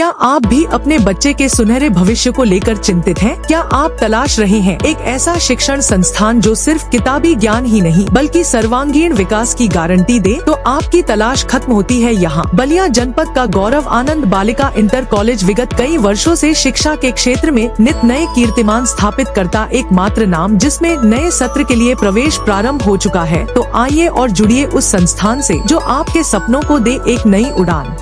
क्या आप भी अपने बच्चे के सुनहरे भविष्य को लेकर चिंतित हैं? क्या आप तलाश रहे हैं एक ऐसा शिक्षण संस्थान जो सिर्फ किताबी ज्ञान ही नहीं बल्कि सर्वांगीण विकास की गारंटी दे? तो आपकी तलाश खत्म होती है यहाँ। बलिया जनपद का गौरव आनंद बालिका इंटर कॉलेज विगत कई वर्षों से शिक्षा के क्षेत्र में नित नए कीर्तिमान स्थापित करता एकमात्र नाम, जिसमें नए सत्र के लिए प्रवेश प्रारंभ हो चुका है। तो आइए और जुड़िए उस संस्थान से जो आपके सपनों को दे एक नई उड़ान।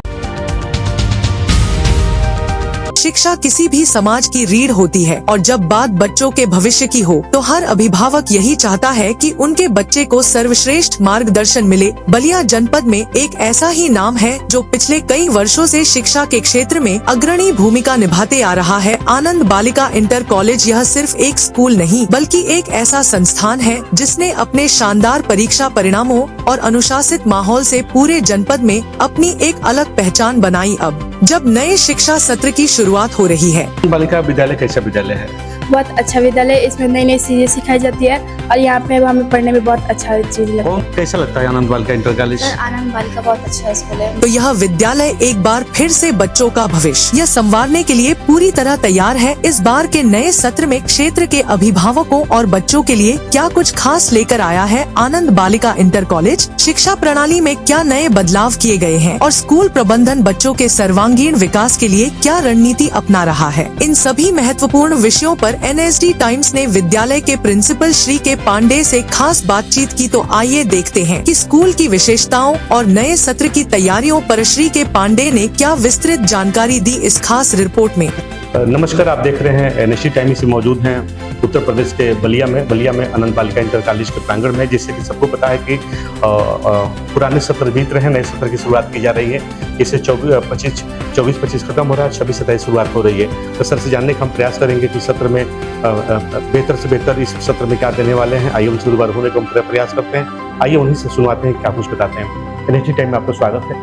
शिक्षा किसी भी समाज की रीढ़ होती है और जब बात बच्चों के भविष्य की हो तो हर अभिभावक यही चाहता है कि उनके बच्चे को सर्वश्रेष्ठ मार्गदर्शन मिले। बलिया जनपद में एक ऐसा ही नाम है जो पिछले कई वर्षों से शिक्षा के क्षेत्र में अग्रणी भूमिका निभाते आ रहा है। आनंद बालिका इंटर कॉलेज यह सिर्फ एक स्कूल नहीं बल्कि एक ऐसा संस्थान है जिसने अपने शानदार परीक्षा परिणामों और अनुशासित माहौल से पूरे जनपद में अपनी एक अलग पहचान बनाई। अब जब नए शिक्षा सत्र की शुरुआत हो रही है। बालिका विद्यालय कैसा विद्यालय है? बहुत अच्छा विद्यालय, इसमें नई नई चीजें सिखाई जाती है और यहाँ पे हमें पढ़ने में बहुत अच्छा चीज लगता है। कैसा लगता है आनंद बालिका इंटर कॉलेज? आनंद बालिका बहुत अच्छा स्कूल है। तो यह विद्यालय एक बार फिर से बच्चों का भविष्य संवारने के लिए पूरी तरह तैयार है। इस बार के नए सत्र में क्षेत्र के अभिभावकों और बच्चों के लिए क्या कुछ खास लेकर आया है आनंद बालिका इंटर कॉलेज? शिक्षा प्रणाली में क्या नए बदलाव किए गए हैं और स्कूल प्रबंधन बच्चों के सर्वांगीण विकास के लिए क्या रणनीति अपना रहा है? इन सभी महत्वपूर्ण विषयों पर NSD टाइम्स ने विद्यालय के प्रिंसिपल श्री के पांडे से खास बातचीत की। तो आइए देखते हैं कि स्कूल की विशेषताओं और नए सत्र की तैयारियों पर श्री के पांडे ने क्या विस्तृत जानकारी दी इस खास रिपोर्ट में। नमस्कार, आप देख रहे हैं NSD टाइम्स से मौजूद हैं उत्तर प्रदेश के बलिया में आनंद बालिका इंटर कॉलेज के प्रांगण में। जिससे कि सबको पता है कि पुराने सत्र बीत रहे हैं, नए सत्र की शुरुआत की जा रही है। इसे 24-25 खत्म हो रहा है, 26-27 शुरुआत हो रही है। तो सर से जानने का हम प्रयास करेंगे कि सत्र में बेहतर से बेहतर इस सत्र में क्या देने वाले हैं। आइए उनसे शुरुआत होने का प्रयास करते हैं। आइए उन्हीं से सुनवाते हैं, क्या कुछ बताते हैं। NSD टाइम में आपका स्वागत है।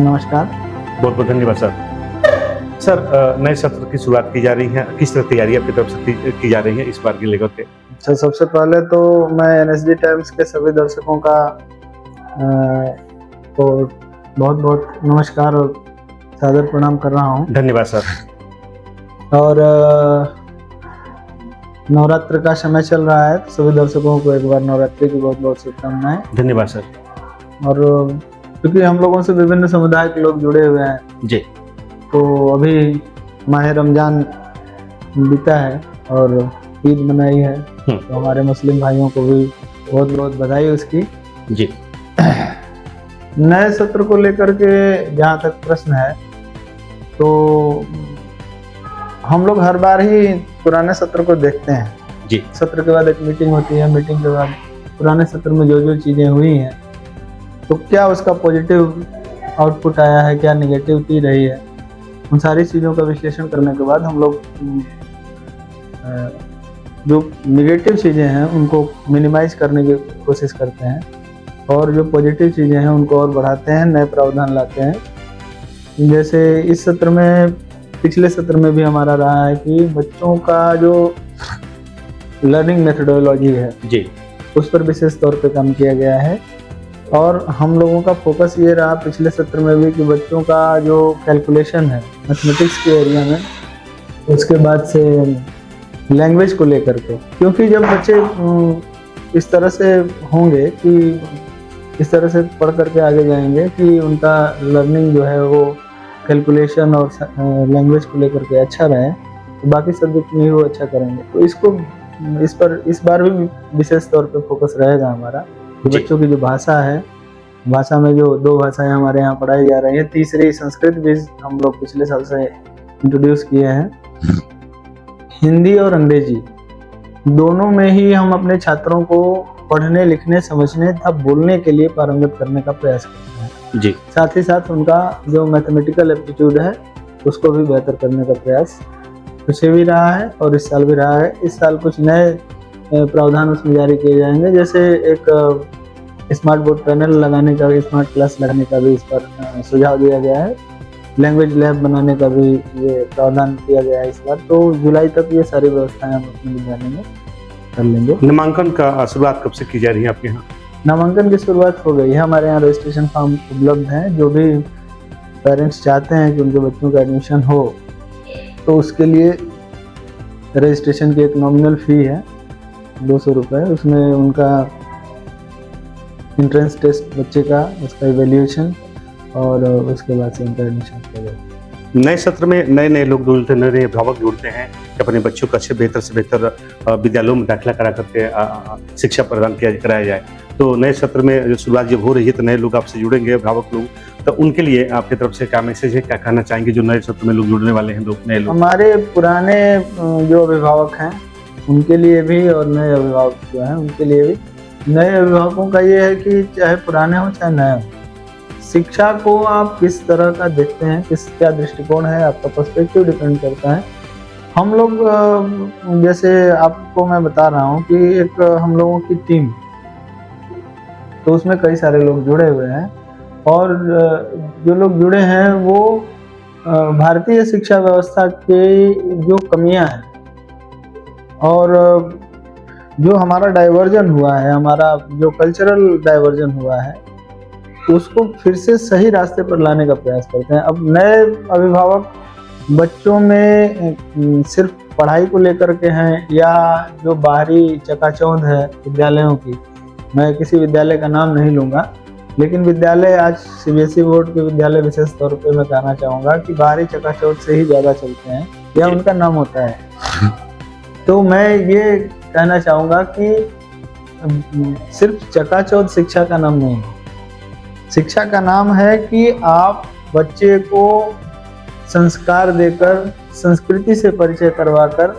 नमस्कार, बहुत बहुत धन्यवाद सर। सर, नए सत्र की शुरुआत की जा रही है, किस तरह तैयारी आपकी तरफ से की जा रही है इस बार की लेकर के? अच्छा, सबसे पहले तो मैं NSD टाइम्स के सभी दर्शकों का तो बहुत बहुत नमस्कार और सादर प्रणाम कर रहा हूँ। धन्यवाद सर। और नवरात्र का समय चल रहा है, तो सभी दर्शकों को एक बार नवरात्रि की बहुत बहुत शुभकामनाएं। धन्यवाद सर। और क्योंकि हम लोगों से विभिन्न समुदाय के लोग जुड़े हुए हैं जी, तो अभी माह रमजान बीता है और ईद मनाई है, तो हमारे मुस्लिम भाइयों को भी बहुत बहुत बधाई उसकी जी। नए सत्र को लेकर के जहाँ तक प्रश्न है, तो हम लोग हर बार ही पुराने सत्र को देखते हैं जी। सत्र के बाद एक मीटिंग होती है, मीटिंग के बाद पुराने सत्र में जो जो चीज़ें हुई हैं तो क्या उसका पॉजिटिव आउटपुट आया है, क्या निगेटिविटी रही है, उन सारी चीज़ों का विश्लेषण करने के बाद हम लोग जो निगेटिव चीज़ें हैं उनको मिनिमाइज करने की कोशिश करते हैं और जो पॉजिटिव चीज़ें हैं उनको और बढ़ाते हैं, नए प्रावधान लाते हैं। जैसे इस सत्र में, पिछले सत्र में भी हमारा रहा है कि बच्चों का जो लर्निंग मेथडोलॉजी है जी, उस पर विशेष तौर पे काम किया गया है। और हम लोगों का फोकस ये रहा पिछले सत्र में भी कि बच्चों का जो कैलकुलेशन है मैथमेटिक्स के एरिया में, उसके बाद से लैंग्वेज को लेकर के, क्योंकि जब बच्चे इस तरह से होंगे कि इस तरह से पढ़ करके आगे जाएंगे कि उनका लर्निंग जो है वो कैलकुलेशन और लैंग्वेज को लेकर के अच्छा रहे, तो बाकी सब्जेक्ट में ही वो अच्छा करेंगे। तो इस बार भी विशेष तौर पे फोकस रहेगा हमारा। बच्चों की जो भाषा है, भाषा में जो 2 भाषाएं हमारे यहाँ पढ़ाई जा रही हैं, तीसरी संस्कृत भी हम लोग पिछले साल से इंट्रोड्यूस किए हैं। हिंदी और अंग्रेजी दोनों में ही हम अपने छात्रों को पढ़ने, लिखने, समझने तथा बोलने के लिए पारंगत करने का प्रयास करते हैं जी। साथ ही साथ उनका जो मैथमेटिकल एप्टीट्यूड है उसको भी बेहतर करने का प्रयास पिछले भी रहा है और इस साल भी रहा है। इस साल कुछ नए प्रावधान उसमें जारी किए जाएंगे, जैसे एक स्मार्ट बोर्ड पैनल लगाने का, स्मार्ट क्लास लगाने का भी इस पर सुझाव दिया गया है। लैंग्वेज लैब बनाने का भी ये प्रावधान किया गया है इस बार। तो जुलाई तक ये सारी व्यवस्थाएं हम अपने विद्यालय में कर लेंगे। नामांकन का शुरुआत कब से की जा रही है आपके यहाँ? नामांकन की शुरुआत हो गई है, हमारे यहाँ रजिस्ट्रेशन फॉर्म उपलब्ध हैं। जो भी पेरेंट्स चाहते हैं कि उनके बच्चों का एडमिशन हो, तो उसके लिए रजिस्ट्रेशन की एक नॉमिनल फ़ी है 200 रुपये। उसमें उनका एंट्रेंस टेस्ट बच्चे का, उसका इवेल्यूएशन और उसके बाद से उनका एडमिशन किया जाता है। नए सत्र में नए नए लोग जुड़ते हैं, नए नए अभिभावक जुड़ते हैं कि अपने बच्चों को अच्छे बेहतर से बेहतर विद्यालयों में दाखिला करा करके शिक्षा प्रदान कराया जाए। तो नए सत्र में जो शुरुआत जब हो रही है तो नए लोग आपसे जुड़ेंगे, अभिभावक लोग, तो उनके लिए आपकी तरफ से क्या मैसेज है, क्या कहना चाहेंगे जो नए सत्र में लोग जुड़ने वाले हैं, लोग नए लोग? हमारे पुराने जो अभिभावक हैं उनके लिए भी और नए अभिभावक जो हैं उनके लिए भी, नए अभिभावकों का ये है कि चाहे पुराने हो चाहे नए हो, शिक्षा को आप किस तरह का देखते हैं, क्या दृष्टिकोण है, आपका पर्सपेक्टिव डिपेंड करता है। हम लोग जैसे आपको मैं बता रहा हूँ कि एक हम लोगों की टीम, तो उसमें कई सारे लोग जुड़े हुए हैं और जो लोग जुड़े हैं वो भारतीय शिक्षा व्यवस्था की जो कमियां हैं और जो हमारा डाइवर्जन हुआ है, हमारा जो कल्चरल डाइवर्जन हुआ है, उसको फिर से सही रास्ते पर लाने का प्रयास करते हैं। अब नए अभिभावक बच्चों में सिर्फ पढ़ाई को लेकर के हैं या जो बाहरी चकाचौंध है विद्यालयों की, मैं किसी विद्यालय का नाम नहीं लूँगा, लेकिन विद्यालय आज सीबीएसई बोर्ड के विद्यालय विशेष तौर पे मैं कहना चाहूँगा कि बाहरी चकाचौंध से ही ज़्यादा चलते हैं या उनका नाम होता है। तो मैं ये कहना चाहूँगा कि सिर्फ चकाचौंध शिक्षा का नाम नहीं है। शिक्षा का नाम है कि आप बच्चे को संस्कार देकर, संस्कृति से परिचय करवाकर,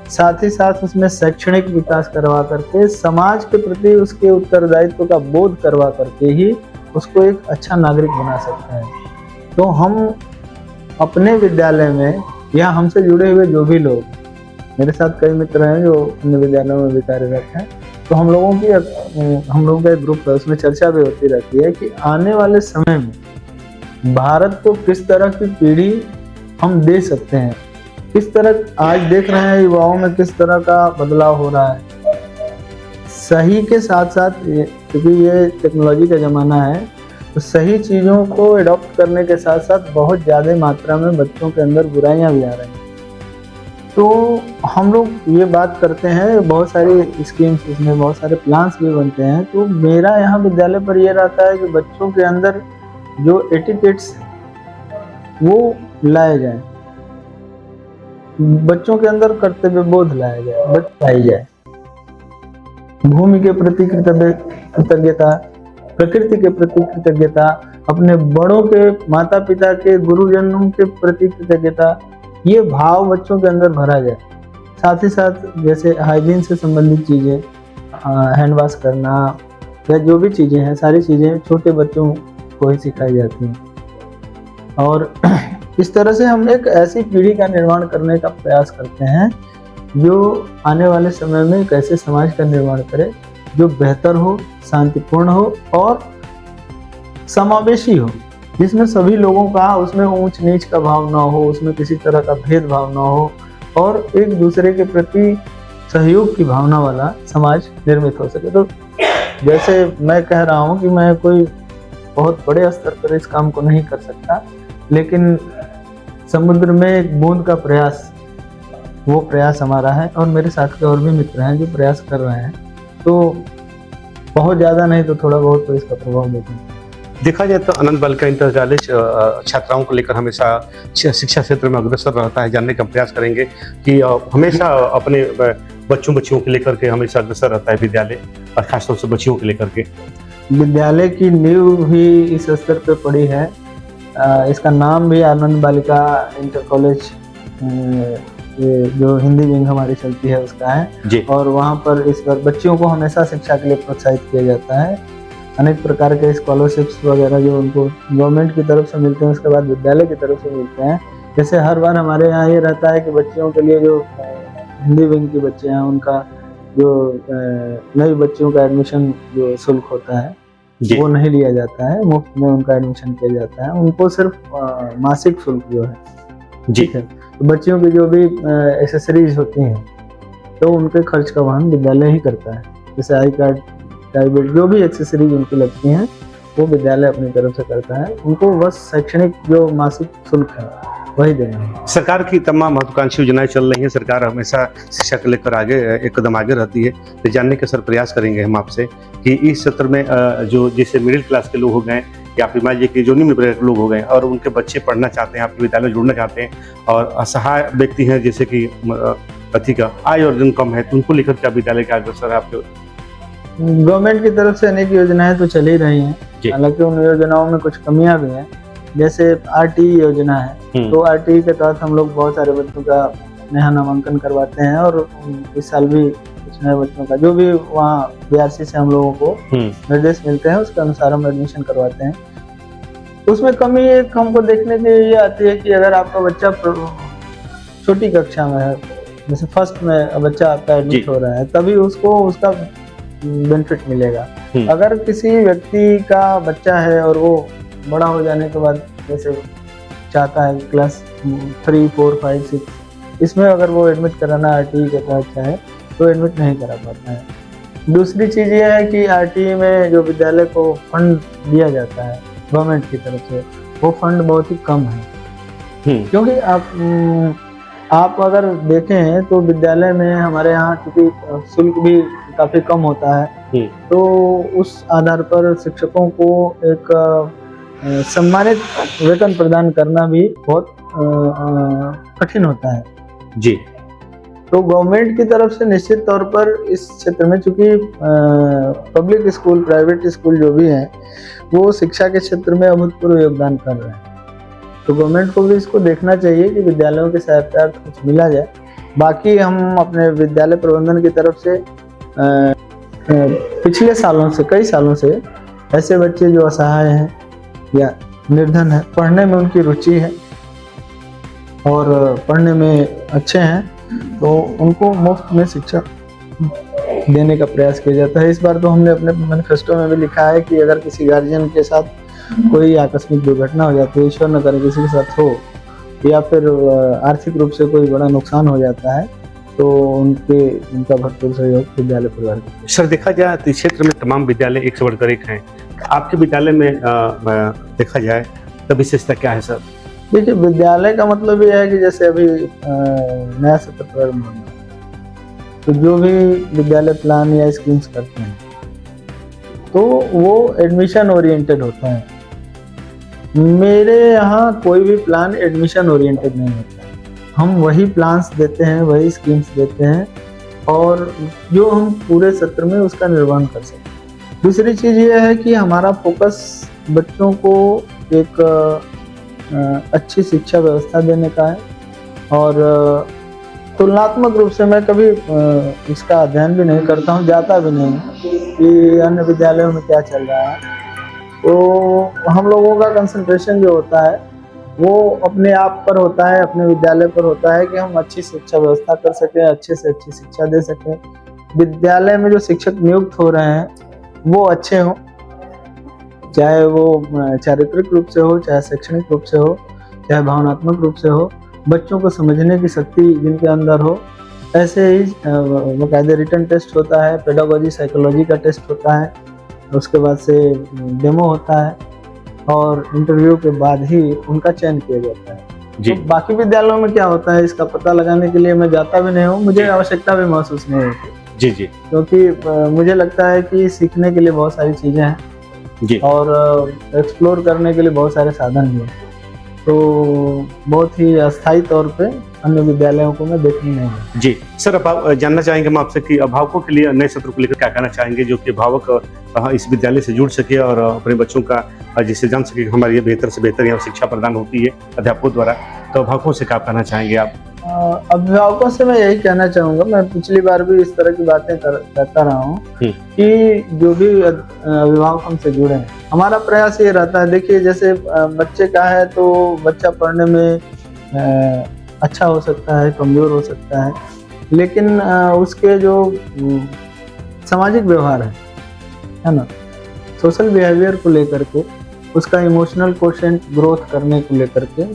साथ ही साथ उसमें शैक्षणिक विकास करवा करके, समाज के प्रति उसके उत्तरदायित्व का बोध करवा करके ही उसको एक अच्छा नागरिक बना सकते हैं। तो हम अपने विद्यालय में या हमसे जुड़े हुए जो भी लोग, मेरे साथ कई मित्र हैं जो अन्य विद्यालयों में भी कार्यरत हैं, तो हम लोगों का एक ग्रुप है, उसमें चर्चा भी होती रहती है कि आने वाले समय में भारत को किस तरह की पीढ़ी हम दे सकते हैं, किस तरह आज देख रहे हैं युवाओं में किस तरह का बदलाव हो रहा है। सही के साथ साथ, क्योंकि ये टेक्नोलॉजी का ज़माना है, तो सही चीज़ों को एडॉप्ट करने के साथ साथ बहुत ज़्यादा मात्रा में बच्चों के अंदर बुराइयां भी आ रही हैं। तो हम लोग ये बात करते हैं, बहुत सारी स्कीम्स, इसमें बहुत सारे प्लान्स भी बनते हैं। तो मेरा यहाँ विद्यालय पर ये रहता है कि बच्चों के अंदर जो एटिकेट्स वो लाए जाए, बच्चों के अंदर कर्तव्य बोध लाया जाए, भूमि के प्रति कृतज्ञता, प्रकृति के प्रति कृतज्ञता, अपने बड़ों के, माता पिता के, गुरुजनों के प्रति कृतज्ञता, ये भाव बच्चों के अंदर भरा जाए। साथ ही साथ जैसे हाइजीन से संबंधित चीज़ें, हैंड वॉश करना या जो भी चीज़ें हैं, सारी चीज़ें छोटे बच्चों को ही सिखाई जाती हैं। और इस तरह से हम एक ऐसी पीढ़ी का निर्माण करने का प्रयास करते हैं जो आने वाले समय में एक ऐसे समाज का निर्माण करे जो बेहतर हो, शांतिपूर्ण हो और समावेशी हो, जिसमें सभी लोगों का, उसमें ऊंच नीच का भाव ना हो, उसमें किसी तरह का भेदभाव ना हो और एक दूसरे के प्रति सहयोग की भावना वाला समाज निर्मित हो सके। तो जैसे मैं कह रहा हूँ कि मैं कोई बहुत बड़े स्तर पर इस काम को नहीं कर सकता, लेकिन समुद्र में एक बूंद का प्रयास, वो प्रयास हमारा है और मेरे साथ के और भी मित्र हैं जो प्रयास कर रहे हैं। तो बहुत ज़्यादा नहीं तो थोड़ा बहुत तो इसका प्रभाव देखेंगे। देखा जाए तो आनंद बालिका इंटर कॉलेज छात्राओं को लेकर हमेशा शिक्षा क्षेत्र में अग्रसर रहता है। जानने का प्रयास करेंगे कि हमेशा अपने बच्चों के लेकर के हमेशा अग्रसर रहता है विद्यालय, और खासतौर से बच्चियों के लेकर के। विद्यालय की नींव भी इस स्तर पे पड़ी है। इसका नाम भी आनंद बालिका इंटर कॉलेज, जो हिंदी विंग हमारी चलती है उसका है, और वहाँ पर इस बार बच्चियों को हमेशा शिक्षा के लिए प्रोत्साहित किया जाता है। अनेक प्रकार के स्कॉलरशिप्स वगैरह जो उनको गवर्नमेंट की तरफ से मिलते हैं, उसके बाद विद्यालय की तरफ से मिलते हैं। जैसे हर बार हमारे यहाँ ये रहता है कि बच्चियों के लिए जो हिंदी विंग के बच्चे हैं उनका जो नई बच्चियों का एडमिशन जो शुल्क होता है वो नहीं लिया जाता है, मुफ्त में उनका एडमिशन किया जाता है। उनको सिर्फ मासिक शुल्क जो है, ठीक है, तो बच्चियों की जो भी एक्सेसरीज होती हैं तो उनके खर्च का वहन विद्यालय ही करता है। जैसे आई कार्ड, टाई बेल्ट, जो भी एक्सेसरीज उनकी लगती हैं वो विद्यालय अपनी तरफ से करता है। उनको बस शैक्षणिक जो मासिक शुल्क है वही देना है। सरकार की तमाम महत्वाकांक्षी योजनाएं चल रही हैं। सरकार हमेशा शिक्षा को लेकर आगे एक कदम आगे रहती है। तो जानने के सर प्रयास करेंगे हम आपसे कि इस सत्र में जो जैसे मिडिल क्लास के लोग हो गए या फिर मान लीजिए कि जो निम्न वर्ग के लोग हो गए और उनके बच्चे पढ़ना चाहते हैं, आपके विद्यालय में जुड़ना चाहते हैं और असहाय व्यक्ति हैं जैसे कि अति का आय अर्जन कम है, तो उनको लेकर क्या विद्यालय का अग्रसर है आपके? गवर्नमेंट की तरफ से अनेक योजनाएं तो चल ही रही हैं, जी। हालांकि उन योजनाओं में कुछ कमियां भी हैं। जैसे आरटीई योजना है, तो आरटीई के तहत हम लोग बहुत सारे बच्चों का नया नामांकन करवाते हैं और इस साल भी कुछ नए बच्चों का जो भी वहाँ बीआरसी से हम लोगों को निर्देश मिलते हैं उसके अनुसार हम एडमिशन करवाते हैं। उसमें कमी एक हमको देखने के लिए आती है कि अगर आपका बच्चा छोटी कक्षा में है, जैसे फर्स्ट में बच्चा आपका एडमिट हो रहा है, तभी उसको उसका बेनिफिट मिलेगा। अगर किसी व्यक्ति का बच्चा है और वो बड़ा हो जाने के बाद जैसे चाहता है क्लास 3, 4, 5, 6 इसमें अगर वो एडमिट कराना आरटीई के तहत चाहे तो एडमिट नहीं करा पाता है। दूसरी चीज़ ये है कि आरटीई में जो विद्यालय को फंड दिया जाता है गवर्नमेंट की तरफ से, वो फंड बहुत ही कम है। क्योंकि आप अगर देखें तो विद्यालय में हमारे यहाँ क्योंकि शुल्क भी काफ़ी कम होता है, तो उस आधार पर शिक्षकों को एक सम्मानित वेतन प्रदान करना भी बहुत कठिन होता है जी। तो गवर्नमेंट की तरफ से निश्चित तौर पर इस क्षेत्र में, चूंकि पब्लिक स्कूल, प्राइवेट स्कूल जो भी हैं वो शिक्षा के क्षेत्र में अभूतपूर्व योगदान कर रहे हैं, तो गवर्नमेंट को भी इसको देखना चाहिए कि विद्यालयों के सहायता कुछ मिला जाए। बाकी हम अपने विद्यालय प्रबंधन की तरफ से पिछले सालों से, कई सालों से ऐसे बच्चे जो असहाय हैं या निर्धन है, पढ़ने में उनकी रुचि है और पढ़ने में अच्छे हैं, तो उनको मुफ्त में शिक्षा देने का प्रयास किया जाता है। इस बार तो हमने अपने मैनिफेस्टो में भी लिखा है कि अगर किसी गार्जियन के साथ कोई आकस्मिक दुर्घटना हो जाती है, ईश्वर न करे किसी के साथ हो, या फिर आर्थिक रूप से कोई बड़ा नुकसान हो जाता है, तो उनका भरपूर सहयोग विद्यालय परिवार को। सर देखा जाए तो इस क्षेत्र में तमाम विद्यालय एक से बढ़कर एक हैं। आपके विद्यालय में देखा जाए तो विशेषता क्या है सर? देखिए, विद्यालय का मतलब ये है कि जैसे अभी नया सत्र प्रारंभ होना, तो जो भी विद्यालय प्लान या स्कीम्स करते हैं तो वो एडमिशन ओरिएंटेड होता है। मेरे यहाँ कोई भी प्लान एडमिशन ओरिएंटेड नहीं होता है। हम वही प्लान्स देते हैं, वही स्कीम्स देते हैं और जो हम पूरे सत्र में उसका निर्वहन कर सकते हैं। दूसरी चीज़ ये है कि हमारा फोकस बच्चों को एक अच्छी शिक्षा व्यवस्था देने का है और तुलनात्मक रूप से मैं कभी इसका अध्ययन भी नहीं करता हूँ, जाता भी नहीं कि अन्य विद्यालयों में क्या चल रहा है। तो हम लोगों का कंसंट्रेशन जो होता है वो अपने आप पर होता है, अपने विद्यालय पर होता है कि हम अच्छी शिक्षा व्यवस्था कर सकें, अच्छे से अच्छी शिक्षा दे सकें। विद्यालय में जो शिक्षक नियुक्त हो रहे हैं वो अच्छे हों, चाहे वो चारित्रिक रूप से हो, चाहे शैक्षणिक रूप से हो, चाहे भावनात्मक रूप से हो, बच्चों को समझने की शक्ति जिनके अंदर हो। ऐसे ही बाकायदे रिटन टेस्ट होता है, पेडागोजी साइकोलॉजी का टेस्ट होता है, उसके बाद से डेमो होता है और इंटरव्यू के बाद ही उनका चयन किया जाता है। जी। तो बाकी विद्यालयों में क्या होता है इसका पता लगाने के लिए मैं जाता भी नहीं हूँ, मुझे आवश्यकता भी महसूस नहीं होती। जी जी। क्योंकि मुझे लगता है कि सीखने के लिए बहुत सारी चीज़ें हैं जी और एक्सप्लोर करने के लिए बहुत सारे साधन भी हैं, तो बहुत ही अस्थायी तौर पे अन्य विद्यालयों को मैं देखने नहीं है। जी सर, अब जानना चाहेंगे हम आपसे कि अभिभावकों के लिए नए सत्र को लेकर क्या कहना चाहेंगे, जो कि अभिभावक इस विद्यालय से जुड़ सके और अपने बच्चों का जिससे जान सके कि हमारी ये बेहतर से बेहतर यहाँ शिक्षा प्रदान होती है अध्यापकों द्वारा, तो अभिभावकों से क्या कहना चाहेंगे आप? अभिभावकों से मैं यही कहना चाहूँगा, मैं पिछली बार भी इस तरह की बातें करता रहा हूँ कि जो भी अभिभावक हमसे जुड़े हैं, हमारा प्रयास ये रहता है। देखिए, जैसे बच्चे का है तो बच्चा पढ़ने में अच्छा हो सकता है, कमज़ोर हो सकता है, लेकिन उसके जो सामाजिक व्यवहार है ना, सोशल बिहेवियर को लेकर के, उसका इमोशनल कोशेंट ग्रोथ करने को लेकर के,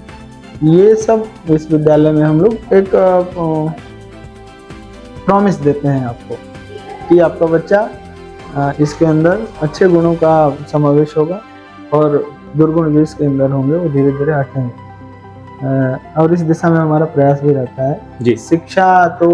ये सब इस विद्यालय में हम लोग एक प्रॉमिस देते हैं आपको कि आपका बच्चा इसके अंदर अच्छे गुणों का समावेश होगा और दुर्गुण जो इसके अंदर होंगे वो धीरे धीरे हटेंगे। और इस दिशा में हमारा प्रयास भी रहता है। जी शिक्षा तो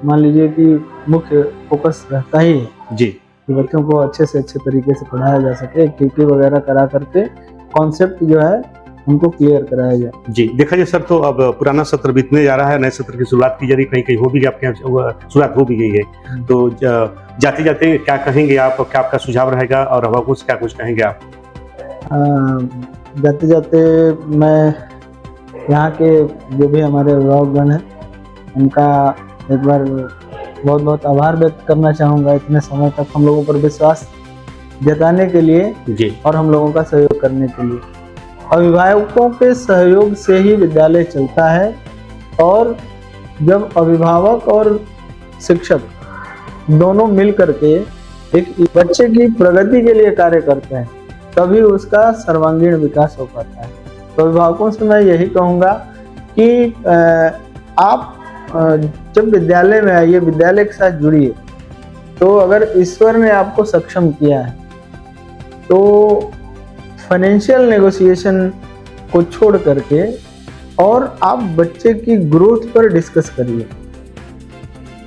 मान लीजिए कि मुख्य फोकस रहता ही है जी कि बच्चों को अच्छे से अच्छे तरीके से पढ़ाया जा सके, एक्टिविटी वगैरह करा करके कॉन्सेप्ट जो है उनको क्लियर कराया जाए। जी। देखा जाए सर तो अब पुराना सत्र बीतने जा रहा है, नए सत्र की शुरुआत की जा रही, कहीं कहीं हो भी गई, आपके यहाँ शुरुआत हो भी गई है। तो जाते जाते क्या कहेंगे आप, क्या आपका सुझाव रहेगा और अभिभावकों से क्या कुछ कहेंगे आप? जाते जाते मैं यहाँ के जो भी हमारे अभिभावकगण हैं उनका एक बार बहुत बहुत आभार व्यक्त करना चाहूँगा, इतने समय तक हम लोगों पर विश्वास जताने के लिए जी और हम लोगों का सहयोग करने के लिए। अभिभावकों के सहयोग से ही विद्यालय चलता है, और जब अभिभावक और शिक्षक दोनों मिल करके एक बच्चे की प्रगति के लिए कार्य करते हैं तभी उसका सर्वांगीण विकास हो पाता है। तो अभिभावकों से मैं यही कहूँगा कि आप जब विद्यालय में आइए, विद्यालय के साथ जुड़िए, तो अगर ईश्वर ने आपको सक्षम किया है तो फाइनेंशियल नेगोशिएशन को छोड़ करके और आप बच्चे की ग्रोथ पर डिस्कस करिए।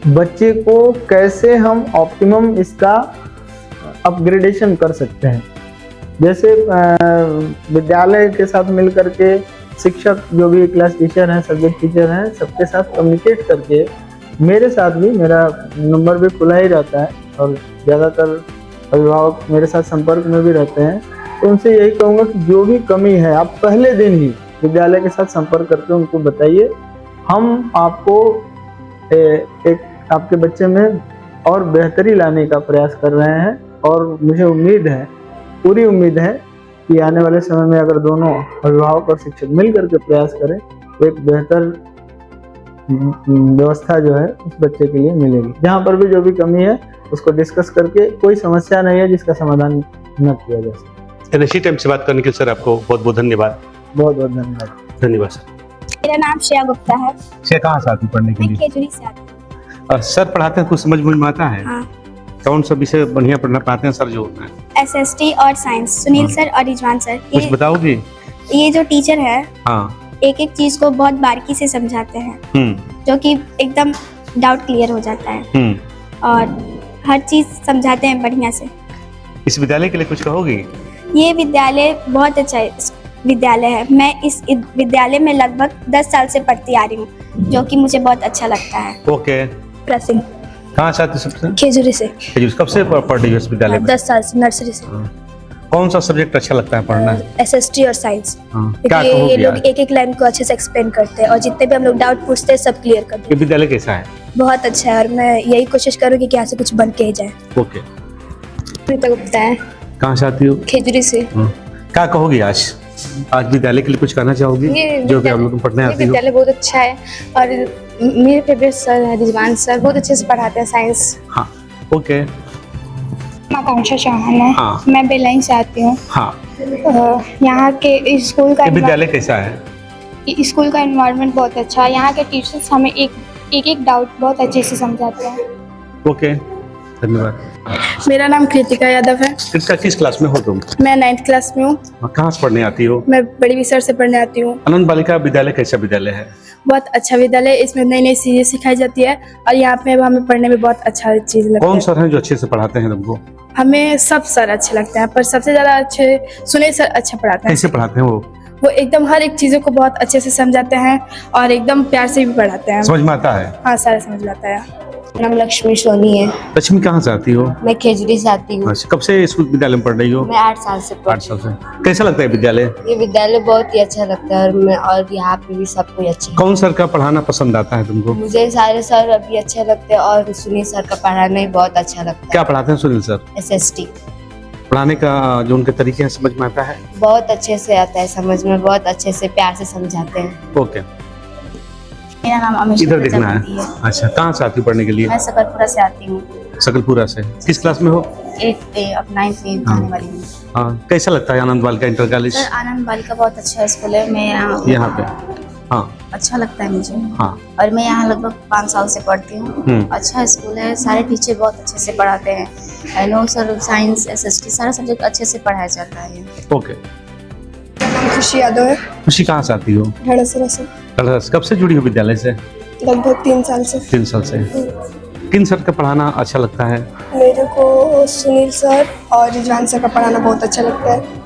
बच्चे को कैसे हम ऑप्टिमम इसका अपग्रेडेशन कर सकते हैं। जैसे विद्यालय के साथ मिल करके शिक्षक जो भी क्लास टीचर हैं, सब्जेक्ट टीचर हैं, सबके साथ कम्युनिकेट करके, मेरे साथ भी, मेरा नंबर भी खुला ही रहता है और ज़्यादातर अभिभावक मेरे साथ संपर्क में भी रहते हैं, तो उनसे यही कहूँगा कि जो भी कमी है आप पहले दिन ही विद्यालय के साथ संपर्क करके उनको बताइए। हम आपको एक आपके बच्चे में और बेहतरी लाने का प्रयास कर रहे हैं, और मुझे उम्मीद है, पूरी उम्मीद है कि आने वाले समय में अगर दोनों अभिभावक और शिक्षक मिल करके प्रयास करें तो एक बेहतर व्यवस्था जो है उस बच्चे के लिए मिलेगी। जहाँ पर भी जो भी कमी है उसको डिस्कस करके, कोई समस्या नहीं है जिसका समाधान न किया जा सके। एनएससी टाइम से बात करने के लिए सर आपको बहुत बहुत धन्यवाद। बहुत बहुत धन्यवाद। धन्यवाद सर। मेरा नाम श्रेया गुप्ता है। से कहाँ से आती पढ़ने के मैं लिए? खेजड़ी से आती हूँ। सर पढ़ाते हैं, कुछ समझ में आता है? हाँ। कौन सा विषय बढ़िया पढ़ना पाते हैं सर जो होता है? SST और साइंस, सुनील सर और रिजवान सर। कुछ बताओगे? ये जो टीचर है हाँ। एक एक चीज को बहुत बारीकी से समझाते हैं, जो कि एकदम डाउट क्लियर हो जाता है और हर चीज समझाते हैं बढ़िया से। इस विद्यालय के लिए कुछ कहोगे? ये विद्यालय बहुत अच्छा विद्यालय है। मैं इस विद्यालय में लगभग 10 साल से पढ़ती आ रही हूँ, जो कि मुझे बहुत अच्छा लगता है। ओके। प्रसिंग कहाँ से आती सबसे? खेजूरी से। कब से पढ़ रही हो इस विद्यालय में? 10 साल से, नर्सरी से। कौन सा सब्जेक्ट अच्छा लगता है पढ़ना? SST और साइंस। क्या ये कहोगे लोग आज? एक एक लाइन को अच्छे से एक्सप्लेन करते हैं और जितने भी हम लोग डाउट पूछते हैं सब क्लियर कर देते ये विद्यालय कैसा है? हैं। बहुत अच्छा है और मैं यही कोशिश करूँगी कि यहाँ से कुछ बन के ही जाए। ओके। प्रीता गुप्ता है, कहाँ से आती हो? खेजूरी से। क्या कहोगी आज विद्यालय के लिए कुछ कहना चाहोगी जो कि हम लोग पढ़ने आती हो? विद्यालय बहुत अच्छा है और मेरे फेवरेट सर है रिजवान सर, बहुत अच्छे से पढ़ाते हैं साइंस। हाँ। ओके। आकांक्षा चौहान है। हाँ। मैं बेलाइन से आती हूँ। हाँ। यहाँ के स्कूल का ये विद्यालय कैसा है? स्कूल का एनवायरनमेंट बहुत अच्छा है। यहाँ के टीचर्स हमें एक डाउट बहुत अच्छे से समझाते हैं। ओके, धन्यवाद। मेरा नाम कृतिका यादव है। किस क्लास में हो तुम? मैं 9th क्लास में हूँ। कहाँ से पढ़ने आती हो? मैं बड़ी विसर से पढ़ने आती हूँ। आनंद बालिका विद्यालय कैसा विद्यालय है? बहुत अच्छा विद्यालय, इसमें नई नई चीजें सिखाई जाती है और यहाँ पे हमें पढ़ने में बहुत अच्छा चीज लगता है। कौन सर हैं जो अच्छे से पढ़ाते हैं तुमको? हमें सब सर अच्छे लगते हैं, पर सबसे ज्यादा अच्छे सुनील सर अच्छा पढ़ाते हैं। कैसे पढ़ाते हैं वो? वो एकदम हर एक चीजों को बहुत अच्छे से समझाते हैं और एकदम प्यार से भी पढ़ाते हैं। समझ में आता है? हाँ, सारा समझ में आता है। नाम लक्ष्मी सोनी है। लक्ष्मी कहाँ से आती हो? मैं खेजड़ी से आती हूँ। अच्छा, कब से स्कूल विद्यालय में पढ़ रही हो? मैं 8 साल से 8 साल से। कैसा लगता है विद्यालय? ये विद्यालय बहुत ही अच्छा लगता है और यहाँ पे भी सब कुछ अच्छा है। कौन सर का पढ़ाना पसंद आता है तुमको? मुझे सारे सर अभी अच्छे लगते हैं और सुनील सर का पढ़ाना भी बहुत अच्छा लगता क्या पढ़ाते हैं सुनील सर? है। SST पढ़ाने का जो उनके तरीके हैं समझ में आता है? बहुत अच्छे से आता है समझ में, बहुत अच्छे से प्यार से समझाते हैं। ओके। मेरा नाम अमित इधर देखना है। अच्छा, कहाँ से आती हो पढ़ने के लिए? मैं सकलपुरा से आती हूँ। सकलपुरा से। किस क्लास में हो? 8th अब 9th में जाने वाली हूँ। हाँ, कैसा लगता है आनंद बालिका इंटर कॉलेज? सर आनंद बालिका बहुत अच्छा स्कूल है। मैं यहाँ पे हाँ अच्छा लगता है मुझे। हाँ। और मैं यहाँ लगभग 5 साल से पढ़ती हूँ। अच्छा स्कूल है, सारे टीचर बहुत अच्छे से पढ़ाते हैं। I know sir, science SST सारा सब्जेक्ट अच्छे से पढ़ाया जाता है। ओके। नाम खुशी यादव है। खुशी कहाँ से आती हो? ढड़सरा से। ढड़सरा। कब से जुड़ी हो विद्यालय से? लगभग 3 साल से। 3 साल से। किन सर का पढ़ाना अच्छा लगता है? मेरे को सुनील सर और रिजवान सर का पढ़ाना बहुत अच्छा लगता है।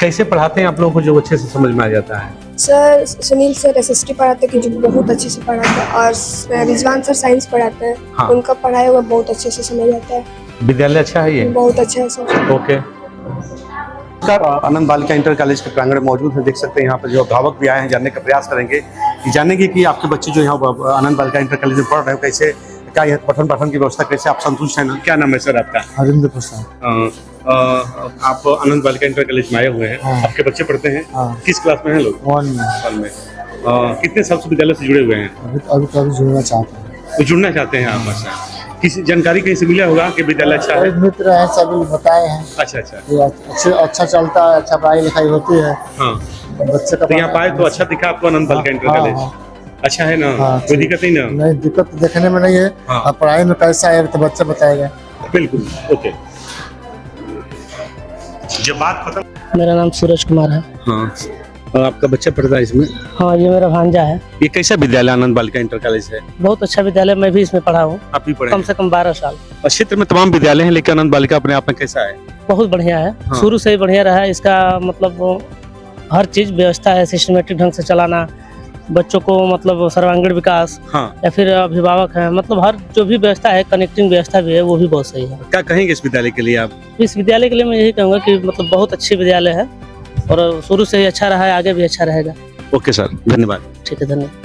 कैसे पढ़ाते हैं आप लोगों को जो अच्छे से समझ में आ जाता है? सर सुनील सर SST पढ़ाते हैं, जो बहुत अच्छे से पढ़ाते हैं, और रिजवान सर साइंस पढ़ाते हैं। हाँ। उनका पढ़ाया हुआ बहुत अच्छे से समझ आता है। विद्यालय अच्छा है ये? बहुत अच्छा है सर। ओके। आनंद बालिका इंटर कॉलेज के प्रांगण में मौजूद है, देख सकते हैं यहाँ पर जो अभिभावक भी आए हैं, जानने का प्रयास करेंगे कि जानेंगे कि आपके बच्चे जो यहाँ आनंद बालिका इंटर कॉलेज में पढ़ रहे हो, कैसे क्या यहाँ पठन पाठन की व्यवस्था, कैसे आप संतुष्ट हैं? क्या नाम है सर आपका? हरिंद्र प्रसाद। आप आनंद बालिका इंटर कॉलेज में आए हुए हैं। हाँ। आपके बच्चे पढ़ते हैं? हाँ। किस क्लास में हैं लोग? 1 में। 1 में। कितने साल से विद्यालय से जुड़े हुए हैं? अभी जुड़ना चाहते हैं। तो जुड़ना चाहते हैं आप? अच्छा। किसी जानकारी कहीं से मिला होगा कि विद्यालय अच्छा है? मित्र हैं, सभी बताए हैं। अच्छा अच्छा। अच्छा चलता है, अच्छा पढ़ाई लिखाई होती है। हाँ। बच्चे का तो यहाँ पाए तो अच्छा दिखा आपको आनंद बालिका इंटर कॉलेज? अच्छा है ना? कोई दिक्कत नहीं ना? नहीं, दिक्कत देखने में नहीं है। हाँ। पढ़ाई में कैसा है तो बच्चा बताएगा। बिल्कुल। ओके। जब बात खत्म। मेरा नाम सूरज कुमार है। हाँ। आपका बच्चा पढ़ता है इसमें? हाँ, ये मेरा भांजा है। ये कैसा विद्यालय आनंद बालिका इंटर कॉलेज है? बहुत अच्छा विद्यालय, मैं भी इसमें पढ़ा हूँ। आप भी पढ़े? कम से कम 12 साल। क्षेत्र में तमाम विद्यालय हैं, लेकिन आनंद बालिका अपने आप में कैसा है? बहुत बढ़िया है। हाँ। शुरू से ही बढ़िया रहा है। इसका मतलब हर चीज व्यवस्था है, सिस्टमेटिक ढंग से चलाना, बच्चों को मतलब सर्वांगीण विकास। हाँ। या फिर अभिभावक है, मतलब हर जो भी व्यवस्था है, कनेक्टिंग व्यवस्था भी है, वो भी बहुत सही है। क्या कहेंगे इस विद्यालय के लिए आप? इस विद्यालय के लिए मैं यही कहूँगा कि मतलब बहुत अच्छी विद्यालय है और शुरू से ही अच्छा रहा है, आगे भी अच्छा रहेगा। ओके सर, धन्यवाद। ठीक है, धन्यवाद।